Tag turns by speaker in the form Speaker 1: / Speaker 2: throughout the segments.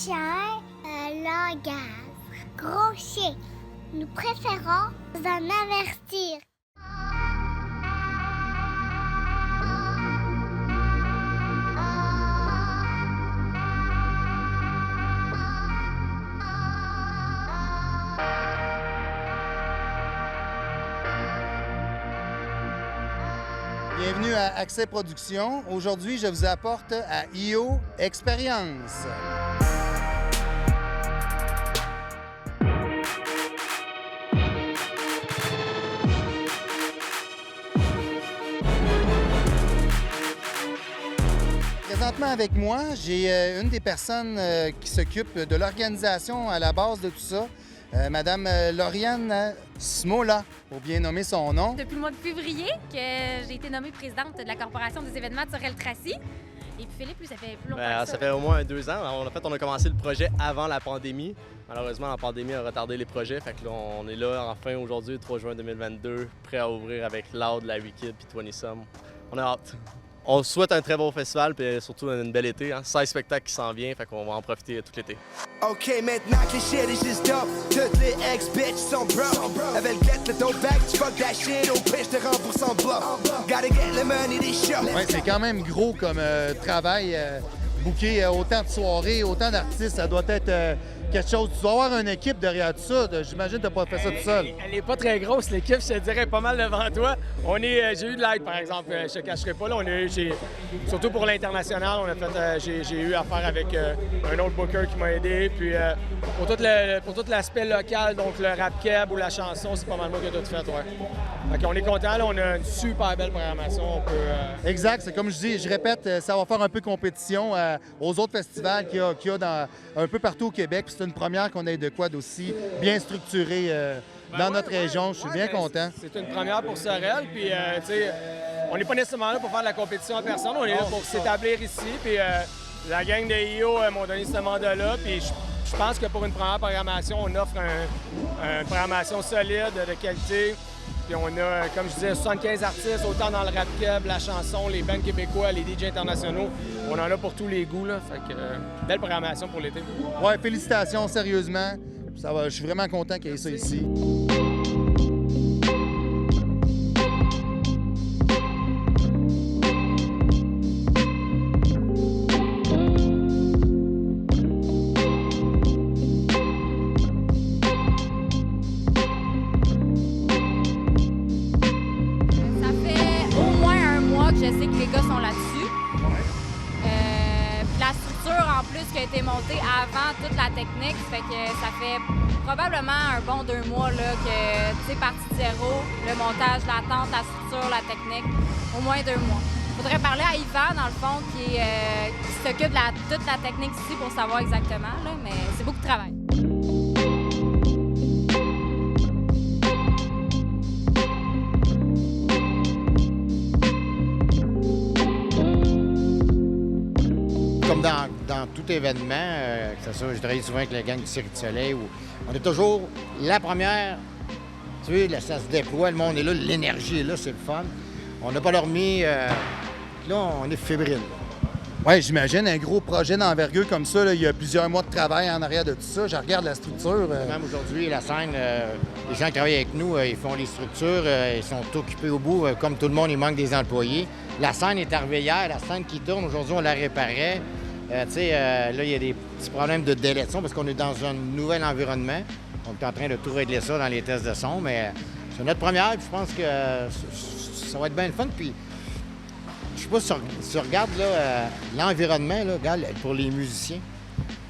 Speaker 1: chien, langage. Gros chien. Nous préférons en avertir.
Speaker 2: Bienvenue à Accès Productions. Aujourd'hui, je vous apporte à IO Expérience. Présentement avec moi, j'ai une des personnes qui s'occupe de l'organisation à la base de tout ça, Madame Lauriane Smola, pour bien nommer son nom.
Speaker 3: Depuis le mois de février que j'ai été nommée présidente de la Corporation des événements de Sorel-Tracy. Et puis Philippe, lui, ça fait plus longtemps que ça.
Speaker 4: Ça fait au moins 2 ans. En fait, on a commencé le projet avant la pandémie. Malheureusement, la pandémie a retardé les projets. Fait que là, on est là enfin aujourd'hui, le 3 juin 2022, prêt à ouvrir avec Loud, la Wicked puis 20 Some. On a hâte. On souhaite un très beau festival et surtout une belle été. 16 spectacles qui s'en viennent, fait qu'on va en profiter tout l'été.
Speaker 5: OK, maintenant que shit is just dope, toutes les ex-bitches sont broke. Elles veulent get le dope back, tu fuck that shit, au pire je te rembourse en bloc. Gotta get the money, des shows.
Speaker 2: Ouais, c'est quand même gros comme travail. Booker autant de soirées, autant d'artistes, ça doit être quelque chose. Tu dois avoir une équipe derrière tout ça. J'imagine que tu n'as pas fait ça tout seul.
Speaker 6: Elle n'est pas très grosse, l'équipe, je te dirais pas mal devant toi. J'ai eu de l'aide, par exemple, je te cacherai pas. Là, surtout pour l'international, j'ai eu affaire avec un autre booker qui m'a aidé. Puis pour tout l'aspect local, donc le rap keb ou la chanson, c'est pas mal moi qui ai tout fait. Ouais. On est content, là, on a une super belle programmation.
Speaker 2: Exact, c'est comme je dis, je répète, ça va faire un peu compétition aux autres festivals qu'il y a un peu partout au Québec. C'est une première qu'on ait de quoi d'aussi bien structuré dans notre région. Je suis bien content.
Speaker 6: C'est une première pour Sorel. Puis, on n'est pas nécessairement là pour faire de la compétition en personne. On est là pour s'établir ici. Puis, la gang de IO m'ont donné ce mandat-là. Puis, je pense que pour une première programmation, on offre une programmation solide, de qualité. Puis on a, comme je disais, 75 artistes, autant dans le rap keb, la chanson, les bands québécois, les DJ internationaux. On en a pour tous les goûts, là. Fait que, belle programmation pour l'été.
Speaker 2: Ouais, félicitations, sérieusement. Ça va, je suis vraiment content qu'il y ait ça ici.
Speaker 3: Je sais que les gars sont là-dessus. Puis la structure, en plus, qui a été montée avant toute la technique, fait que ça fait probablement un bon 2 mois là, que tu sais, parti de zéro, le montage, l'attente, la structure, la technique, au moins 2 mois. Il faudrait parler à Yvan, dans le fond, qui s'occupe de toute la technique ici pour savoir exactement, là, mais c'est beaucoup de travail.
Speaker 7: Comme dans tout événement, que ce soit, je travaille souvent avec la gang du Cirque du Soleil, où on est toujours la première, tu sais, là, ça se déploie, le monde est là, l'énergie est là, c'est le fun. On n'a pas dormi, là, on est fébrile.
Speaker 2: Oui, j'imagine, un gros projet d'envergure comme ça, là, il y a plusieurs mois de travail en arrière de tout ça. Je regarde la structure.
Speaker 7: Même aujourd'hui, la scène, les gens qui travaillent avec nous, ils font les structures, ils sont occupés au bout. Comme tout le monde, il manque des employés. La scène est arrivée hier, la scène qui tourne, aujourd'hui, on la réparait. Là, il y a des petits problèmes de délai de son parce qu'on est dans un nouvel environnement. On est en train de tout régler ça dans les tests de son, mais c'est notre première, puis je pense que ça va être bien le fun. Puis, je sais pas si tu regardes l'environnement, là, regarde, pour les musiciens.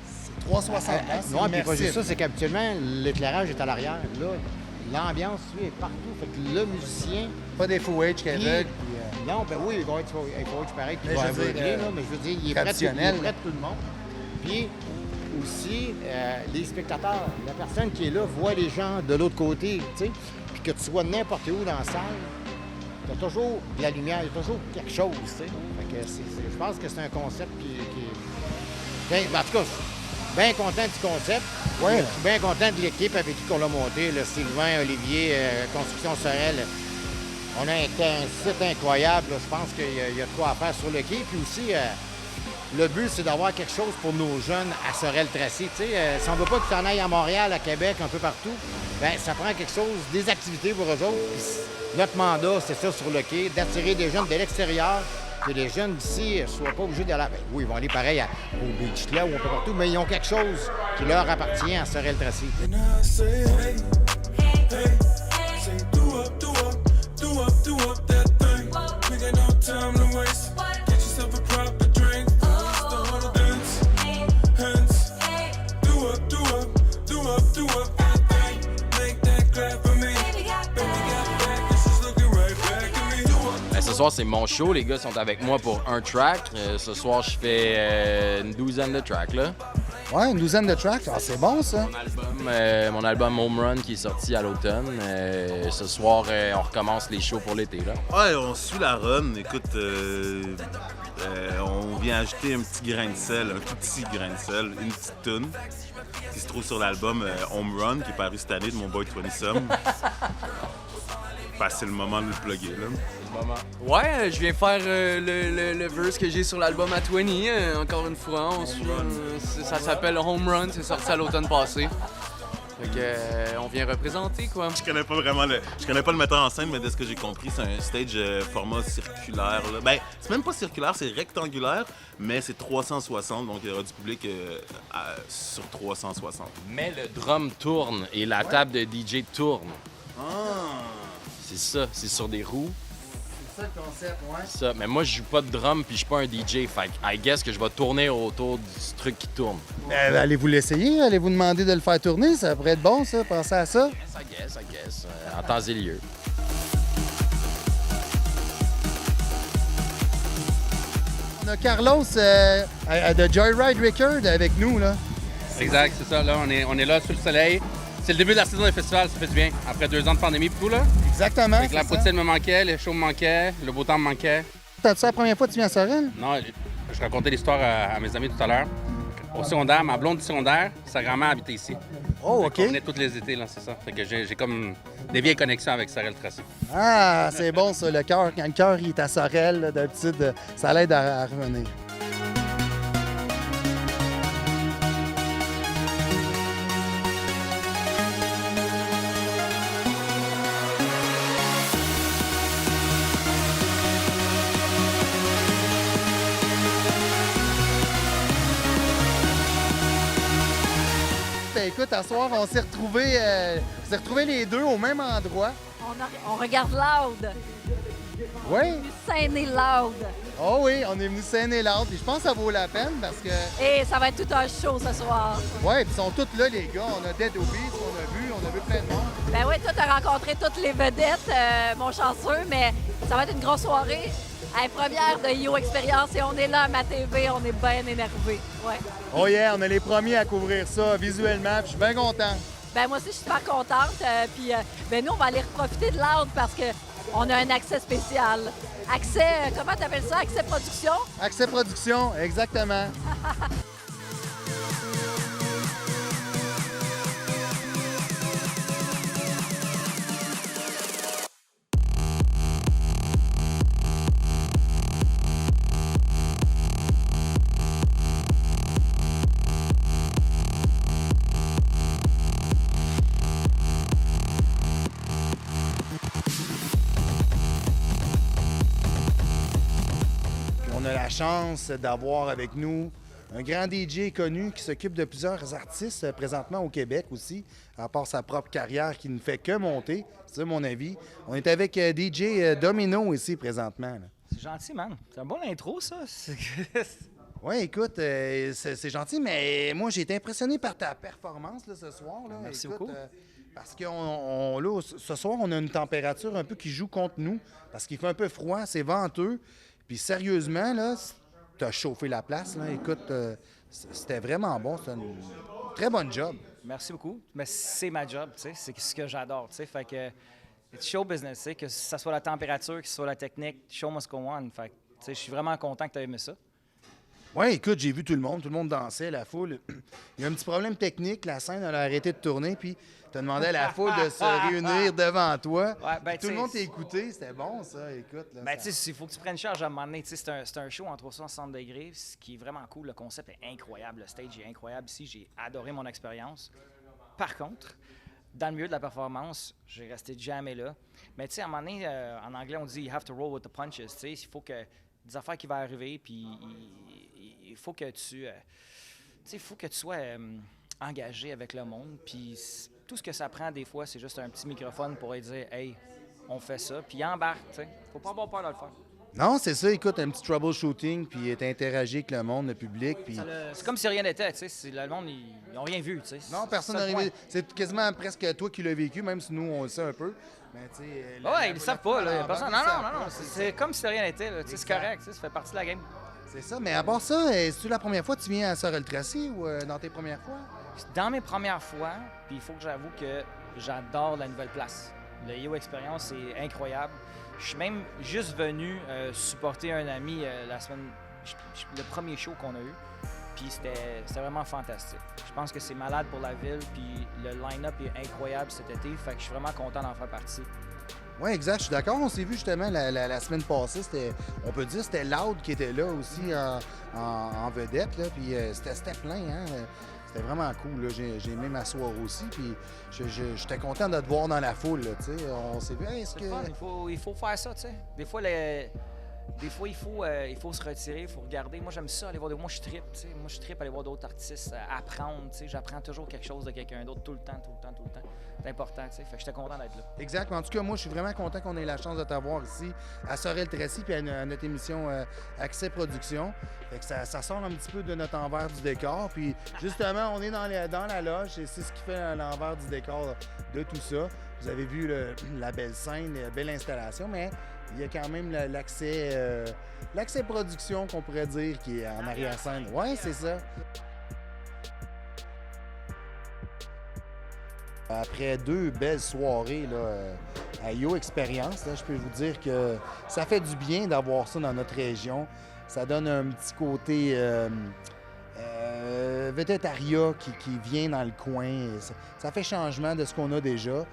Speaker 2: C'est 360
Speaker 7: Non, puis pas juste ça, c'est qu'habituellement, l'éclairage est à l'arrière. Là, l'ambiance, lui, est partout. Fait que le musicien...
Speaker 2: Pas des full H qui est aveugle.
Speaker 7: Non, ben oui, il va être pareil, puis il va aveugler, mais je veux dire, il est prêt de tout le monde. Puis aussi, les spectateurs, la personne qui est là voit les gens de l'autre côté, tu sais, puis que tu sois n'importe où dans la salle, il y a toujours de la lumière, il y a toujours quelque chose, tu sais. Fait que je pense que c'est un concept qui est... En tout cas, je suis bien content du concept. Ouais. Je suis bien content de l'équipe avec qui on l'a monté, le Sylvain, Olivier, Construction Sorel. On a un site incroyable. Là. Je pense qu'il y a de quoi à faire sur le quai. Puis aussi, le but, c'est d'avoir quelque chose pour nos jeunes à Sorel-Tracy. Tu sais, si on ne veut pas que tu en ailles à Montréal, à Québec, un peu partout, bien, ça prend quelque chose, des activités pour eux autres. Puis notre mandat, c'est ça sur le quai, d'attirer des jeunes de l'extérieur, que les jeunes d'ici ne soient pas obligés d'aller. Ben, oui, ils vont aller pareil au Beach là ou un peu partout, mais ils ont quelque chose qui leur appartient à Sorel-Tracy.
Speaker 5: And I say, hey, hey, say, do up that thing. We got no time to waste. Get yourself a proper drink. Start a dance, hands. Do up that thing. Make that clap for me. Baby got back, this is looking right back at me. Do up.
Speaker 8: Ben, ce soir, c'est mon show. Les gars sont avec moi pour un track. Ce soir, je fais une douzaine de tracks, là.
Speaker 2: Ouais, une douzaine de tracks. Ah, c'est bon, ça.
Speaker 8: Mon album Home Run qui est sorti à l'automne. Ce soir, on recommence les shows pour l'été, là.
Speaker 9: Ouais, on suit la run. Écoute, on vient ajouter un petit grain de sel, un tout petit grain de sel, une petite toune qui se trouve sur l'album Home Run qui est paru cette année de mon boy 20 Some. C'est le moment de le plugger, là.
Speaker 10: Ouais, je viens faire le verse que j'ai sur l'album à 20, encore une fois. Ça s'appelle Home Run, c'est sorti à l'automne passé. Fait que, on vient représenter, quoi.
Speaker 9: Je connais pas le metteur en scène, mais de ce que j'ai compris, c'est un stage format circulaire, là. Ben, c'est même pas circulaire, c'est rectangulaire, mais c'est 360, donc il y aura du public sur 360.
Speaker 8: Mais le drum tourne et la table de DJ tourne.
Speaker 9: Ah!
Speaker 8: C'est ça, c'est sur des roues.
Speaker 2: C'est ça le concept, ouais.
Speaker 8: Ça. Mais moi, je joue pas de drum puis je suis pas un DJ. Fait que I guess que je vais tourner autour du truc qui tourne.
Speaker 2: Allez-vous l'essayer? Allez-vous demander de le faire tourner? Ça pourrait être bon, ça. Pensez à ça.
Speaker 8: I guess. En temps et lieu.
Speaker 2: On a Carlos de Joyride Record avec nous, là.
Speaker 10: Exact, c'est ça. Là, on est là sous le soleil. C'est le début de la saison des festivals, ça fait du bien. Après 2 ans de pandémie et tout, là.
Speaker 2: Exactement.
Speaker 10: Fait que la poutine me manquait, les shows me manquaient, le beau temps me manquait.
Speaker 2: T'as-tu la première fois que tu viens à Sorel?
Speaker 10: Non, je racontais l'histoire à mes amis tout à l'heure. Au secondaire, ma blonde du secondaire, sa grand-mère habitait ici.
Speaker 2: Oh,
Speaker 10: Fait
Speaker 2: OK.
Speaker 10: qu'on venait tous les étés, là, c'est ça. Fait que j'ai comme des vieilles connexions avec Sorel-Tracy.
Speaker 2: Ah, c'est bon, ça, le cœur. Quand le cœur il est à Sorel, là, d'habitude, ça l'aide à revenir. Ben, écoute, à soir, on s'est retrouvés les deux au même endroit.
Speaker 3: On regarde Loud.
Speaker 2: Oui.
Speaker 3: Scène Loud.
Speaker 2: Oh oui, on est venu scèner l'autre. Puis je pense que ça vaut la peine parce que.
Speaker 3: Et ça va être tout un show ce soir.
Speaker 2: Ouais, puis ils sont tous là, les gars. On a Dead Obies, on a vu plein de monde.
Speaker 3: Ben oui, toi, t'as rencontré toutes les vedettes, mon chanceux, mais ça va être une grosse soirée. La première de IO Experience et on est là à ma TV, on est bien énervés. Ouais.
Speaker 2: Oh yeah, on est les premiers à couvrir ça visuellement, puis je suis bien content.
Speaker 3: Ben moi aussi, je suis super contente. Puis ben nous, on va aller profiter de Loud parce qu'on a un accès spécial. Accès, comment t'appelles ça? Accès production?
Speaker 2: Accès Production, exactement. On a la chance d'avoir avec nous un grand DJ connu qui s'occupe de plusieurs artistes présentement au Québec aussi, à part sa propre carrière qui ne fait que monter, c'est mon avis. On est avec DJ Domino ici présentement. là.
Speaker 11: C'est gentil, man. C'est un bon intro, ça.
Speaker 2: Oui, écoute, c'est gentil, mais moi, j'ai été impressionné par ta performance là, ce soir. Là.
Speaker 11: Merci
Speaker 2: Écoute,
Speaker 11: beaucoup.
Speaker 2: parce que là, ce soir, on a une température un peu qui joue contre nous, parce qu'il fait un peu froid, c'est venteux. Puis sérieusement, là, t'as chauffé la place. Là. Écoute, c'était vraiment bon. C'était une très bonne job.
Speaker 11: Merci beaucoup. Mais c'est ma job, tu sais. C'est ce que j'adore, tu sais. Fait que it's show business, tu sais. Que ce soit la température, que ce soit la technique, show must go on. Fait que, tu sais, je suis vraiment content que tu aies aimé ça.
Speaker 2: Oui, écoute, j'ai vu tout le monde dansait, la foule. Il y a un petit problème technique, la scène, elle a arrêté de tourner, puis tu as demandé à la foule de se réunir devant toi.
Speaker 11: Ouais, ben,
Speaker 2: Tout le monde t'a écouté, c'était bon ça, écoute. Là,
Speaker 11: Ben,
Speaker 2: ça-
Speaker 11: tu sais, il faut que tu prennes charge à un moment donné. Tu sais, c'est un show en 360 degrés, ce qui est vraiment cool. Le concept est incroyable. Le stage est incroyable ici. J'ai adoré mon expérience. Par contre, dans le milieu de la performance, j'ai resté jamais là. Mais tu sais, à un moment donné, en anglais, on dit « you have to roll with the punches ». Tu sais, il faut que des affaires qui vont arriver, puis il faut que tu sais, il faut que tu sois engagé avec le monde. Puis tout ce que ça prend, des fois, c'est juste un petit microphone pour lui dire « hey, on fait ça », puis il embarque, tu sais. Faut pas avoir peur de le faire.
Speaker 2: Non, c'est ça, écoute, un petit troubleshooting, puis t'interagis avec le monde, le public, puis...
Speaker 11: C'est comme si rien n'était, tu sais. Le monde, ils n'ont rien vu, tu sais.
Speaker 2: Non, personne
Speaker 11: C'est
Speaker 2: n'est
Speaker 11: ça le
Speaker 2: arrivé. C'est quasiment presque toi qui l'as vécu, même si nous, on le sait un peu. Mais tu sais...
Speaker 11: point. Ouais, ils le savent pas, là. Personne... Non,
Speaker 2: ils savent
Speaker 11: non, non,
Speaker 2: pas,
Speaker 11: non. C'est comme si rien n'était, là. Tu sais, c'est
Speaker 2: Exact.
Speaker 11: correct, tu sais, ça fait partie de la game.
Speaker 2: C'est ça, mais à part ça, est-ce la première fois que tu viens à Sorel-Tracy ou dans tes premières fois?
Speaker 11: Dans mes premières fois, puis il faut que j'avoue que j'adore la nouvelle place. Le Yo Experience, c'est incroyable. Je suis même juste venu supporter un ami la semaine, le premier show qu'on a eu. Puis c'était vraiment fantastique. Je pense que c'est malade pour la ville, puis le line-up est incroyable cet été. Fait que je suis vraiment content d'en faire partie.
Speaker 2: Oui, exact, je suis d'accord. On s'est vu justement la semaine passée. On peut dire que c'était Loud qui était là aussi en vedette. Là, puis c'était plein, hein? C'était vraiment cool. Là. J'ai aimé m'asseoir aussi. Puis j'étais content de te voir dans la foule. Là, tu sais. On s'est vu. Hey, est-ce
Speaker 11: C'est
Speaker 2: que...
Speaker 11: le fun, il faut faire ça, tu sais. Des fois, il faut se retirer, il faut regarder. Moi, j'aime ça, aller voir moi, je trippe, tu sais. Moi, je trippe aller voir d'autres artistes, apprendre, tu sais. J'apprends toujours quelque chose de quelqu'un d'autre tout le temps. C'est important, tu sais. Fait que j'étais content d'être là.
Speaker 2: Exact. En tout cas, moi, je suis vraiment content qu'on ait la chance de t'avoir ici à Sorel-Tracy puis à notre émission Accès Production. Fait que ça sort un petit peu de notre envers du décor. Puis justement, on est dans la loge et c'est ce qui fait l'envers du décor de tout ça. Vous avez vu la belle scène, la belle installation, mais il y a quand même l'accès production qu'on pourrait dire qui est en arrière-scène. Oui, c'est ça. Après 2 belles soirées là, à Yo Experience, là, je peux vous dire que ça fait du bien d'avoir ça dans notre région. Ça donne un petit côté végétariat qui vient dans le coin. Ça fait changement de ce qu'on a déjà.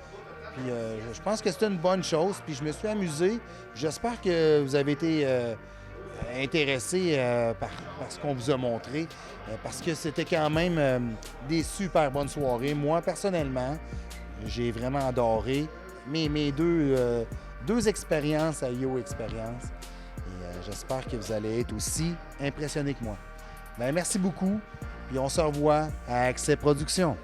Speaker 2: Puis je pense que c'est une bonne chose. Puis je me suis amusé. J'espère que vous avez été intéressés par ce qu'on vous a montré. Parce que c'était quand même des super bonnes soirées. Moi, personnellement, j'ai vraiment adoré mes deux expériences à Yo Experience. Et j'espère que vous allez être aussi impressionnés que moi. Bien, merci beaucoup. Puis on se revoit à Accès Production.